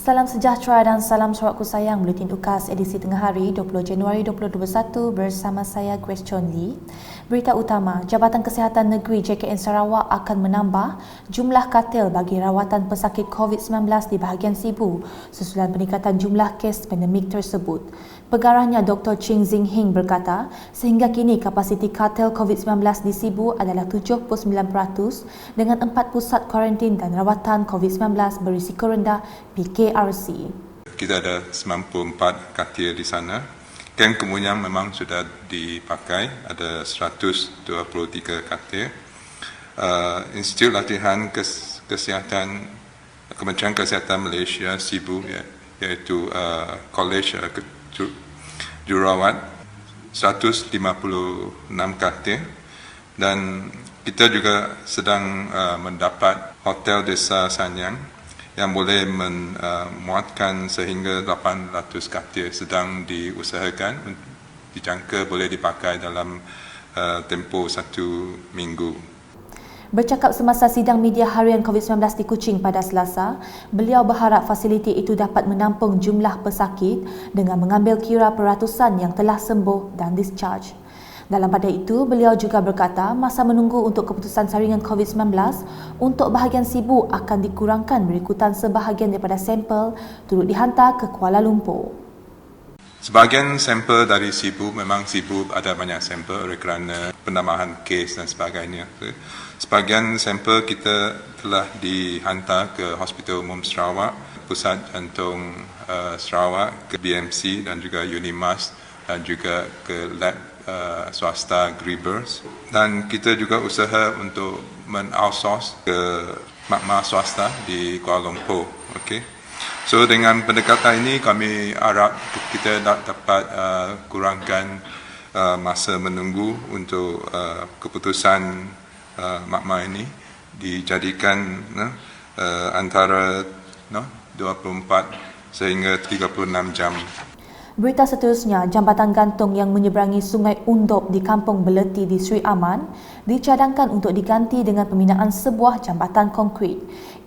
Salam sejahtera dan salam sorakku sayang. Buletin UKAS edisi tengah hari 20 Januari 2021 bersama saya Grace Chon Lee. Berita utama, Jabatan Kesihatan Negeri JKN Sarawak akan menambah jumlah katil bagi rawatan pesakit COVID-19 di bahagian Sibu susulan peningkatan jumlah kes pandemik tersebut. Pengarahnya Dr. Ching Zing Hing berkata, sehingga kini kapasiti katil COVID-19 di Sibu adalah 79% dengan 4 pusat kuarantin dan rawatan COVID-19 berisiko rendah PKRC. Kita ada 94 katil di sana. Kem kemudian memang sudah dipakai, ada 123 katil. Institut Latihan Kesihatan Kementerian Kesihatan Malaysia Sibu iaitu College Jururawat 156 katil, dan kita juga sedang mendapat Hotel Desa Sanyang yang boleh memuatkan sehingga 800 katil, sedang diusahakan, dijangka boleh dipakai dalam tempoh 1 minggu. Bercakap semasa sidang media harian COVID-19 di Kuching pada Selasa, beliau berharap fasiliti itu dapat menampung jumlah pesakit dengan mengambil kira peratusan yang telah sembuh dan discharge. Dalam pada itu, beliau juga berkata masa menunggu untuk keputusan saringan COVID-19 untuk bahagian Sibu akan dikurangkan berikutan sebahagian daripada sampel turut dihantar ke Kuala Lumpur. Sebahagian sampel dari Sibu, memang Sibu ada banyak sampel oleh kerana penambahan kes dan sebagainya. Sebahagian sampel kita telah dihantar ke Hospital Umum Sarawak, Pusat Jantung Sarawak, ke BMC dan juga Unimas, dan juga ke lab swasta Griebers. Dan kita juga usaha untuk men-outsource ke makmal swasta di Kuala Lumpur. Okay. So dengan pendekatan ini kami harap kita dapat kurangkan masa menunggu untuk keputusan makmal ini dijadikan antara 24 sehingga 36 jam. Berita seterusnya, jambatan gantung yang menyeberangi Sungai Undop di Kampung Beleti di Sri Aman dicadangkan untuk diganti dengan pembinaan sebuah jambatan konkrit.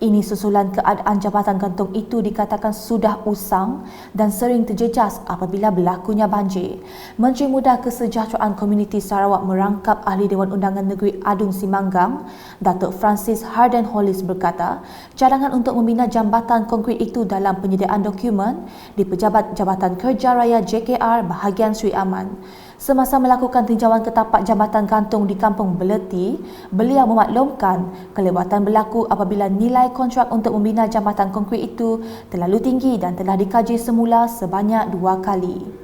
Ini susulan keadaan jambatan gantung itu dikatakan sudah usang dan sering terjejas apabila berlakunya banjir. Menteri Muda Kesejahteraan Komuniti Sarawak merangkap Ahli Dewan Undangan Negeri Adung Simanggang, Datuk Francis Harden Hollis berkata, cadangan untuk membina jambatan konkrit itu dalam penyediaan dokumen di Pejabat Jabatan Kerja Raya JKR bahagian Sri Aman. Semasa melakukan tinjauan ke tapak jambatan gantung di Kampung Beleti, beliau memaklumkan kelewatan berlaku apabila nilai kontrak untuk membina jambatan konkrit itu terlalu tinggi dan telah dikaji semula sebanyak 2 kali.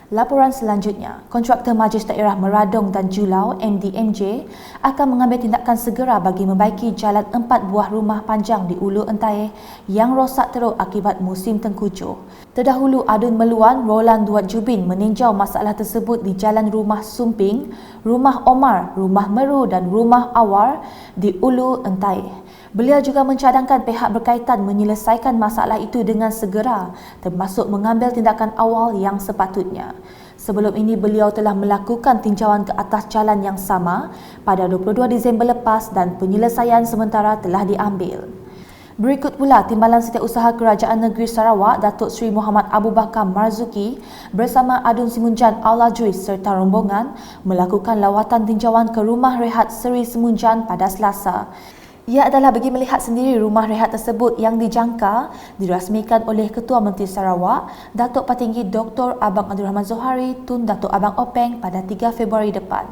Laporan selanjutnya, kontraktor Majlis Daerah Meradong dan Julau MDMJ akan mengambil tindakan segera bagi membaiki jalan 4 buah rumah panjang di Ulu Entayeh yang rosak teruk akibat musim tengkujuh. Terdahulu, Adun Meluan Roland Duat Jubin meninjau masalah tersebut di Jalan Rumah Sumping, Rumah Omar, Rumah Meru dan Rumah Awar di Ulu Entayeh. Beliau juga mencadangkan pihak berkaitan menyelesaikan masalah itu dengan segera, termasuk mengambil tindakan awal yang sepatutnya. Sebelum ini, beliau telah melakukan tinjauan ke atas jalan yang sama pada 22 Disember lepas dan penyelesaian sementara telah diambil. Berikut pula, Timbalan Setiausaha Kerajaan Negeri Sarawak Datuk Seri Muhammad Abu Bakar Marzuki bersama Adun Simunjan Al-Ajui serta rombongan melakukan lawatan tinjauan ke Rumah Rehat Seri Simunjan pada Selasa. Ia adalah bagi melihat sendiri rumah rehat tersebut yang dijangka dirasmikan oleh Ketua Menteri Sarawak, Datuk Patinggi Dr. Abang Abdul Rahman Zohari Tun Datuk Abang Openg pada 3 Februari depan.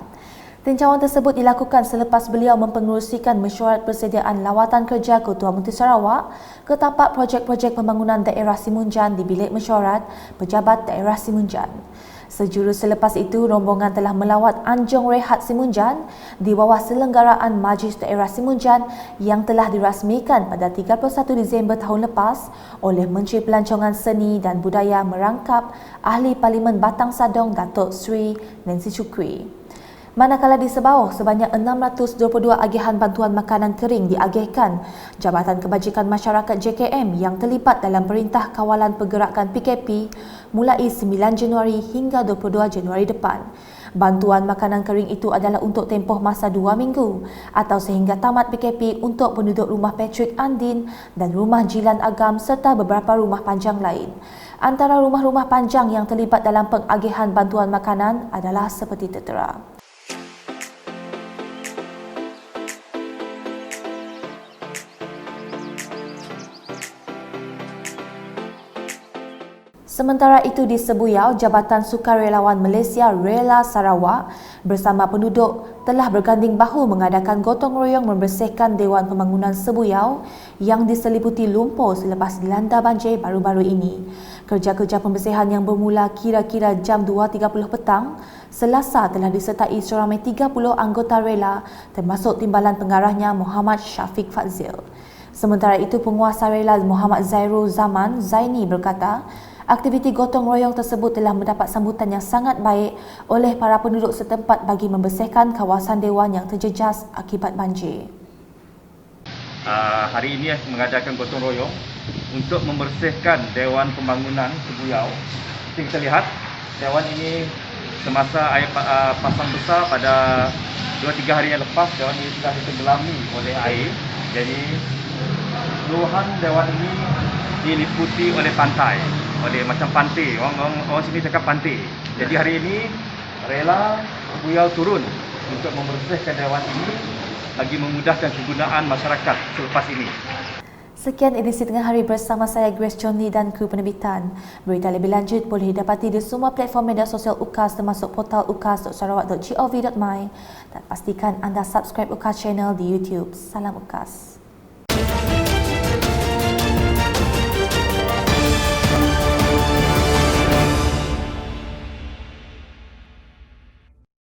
Tinjauan tersebut dilakukan selepas beliau mempengerusikan mesyuarat persediaan lawatan kerja Ketua Menteri Sarawak ke tapak projek-projek pembangunan daerah Simunjan di Bilik Mesyuarat Pejabat Daerah Simunjan. Sejurus selepas itu, rombongan telah melawat Anjong Rehat Simunjan di bawah selenggaraan Majlis Daerah Simunjan yang telah dirasmikan pada 31 Disember tahun lepas oleh Menteri Pelancongan Seni dan Budaya merangkap Ahli Parlimen Batang Sadong Datuk Seri Nancy Chukri. Manakala di Sebauh, sebanyak 622 agihan bantuan makanan kering diagihkan Jabatan Kebajikan Masyarakat JKM yang terlibat dalam Perintah Kawalan Pergerakan PKP mulai 9 Januari hingga 22 Januari depan. Bantuan makanan kering itu adalah untuk tempoh masa 2 minggu atau sehingga tamat PKP untuk penduduk rumah Patrick Andin dan rumah Jilan Agam serta beberapa rumah panjang lain. Antara rumah-rumah panjang yang terlibat dalam pengagihan bantuan makanan adalah seperti tertera. Sementara itu di Sebuyau, Jabatan Sukarelawan Malaysia Rela Sarawak bersama penduduk telah berganding bahu mengadakan gotong royong membersihkan Dewan Pembangunan Sebuyau yang diseliputi lumpur selepas dilanda banjir baru-baru ini. Kerja-kerja pembersihan yang bermula kira-kira jam 2.30 petang Selasa telah disertai seramai 30 anggota rela termasuk timbalan pengarahnya Muhammad Syafiq Fadzil. Sementara itu, penguasa rela Muhammad Zairul Zaman Zaini berkata, aktiviti gotong royong tersebut telah mendapat sambutan yang sangat baik oleh para penduduk setempat bagi membersihkan kawasan dewan yang terjejas akibat banjir. Hari ini mengadakan gotong royong untuk membersihkan Dewan Pembangunan Sebuyau. Seperti kita lihat, dewan ini semasa air pasang besar pada 2-3 hari yang lepas, dewan ini sudah ditenggelami oleh air. Jadi, seluruhan dewan ini diliputi oleh pantai, oleh macam pantai. Orang sini cakap pantai. Jadi hari ini rela Sebuyau turun untuk membersihkan dewan ini bagi memudahkan kegunaan masyarakat selepas ini. Sekian edisi Tengah Hari bersama saya Grace John Lee dan kru penerbitan. Berita lebih lanjut boleh didapati di semua platform media sosial UKAS termasuk portal ukas.sarawak.gov.my dan pastikan anda subscribe UKAS channel di YouTube. Salam UKAS.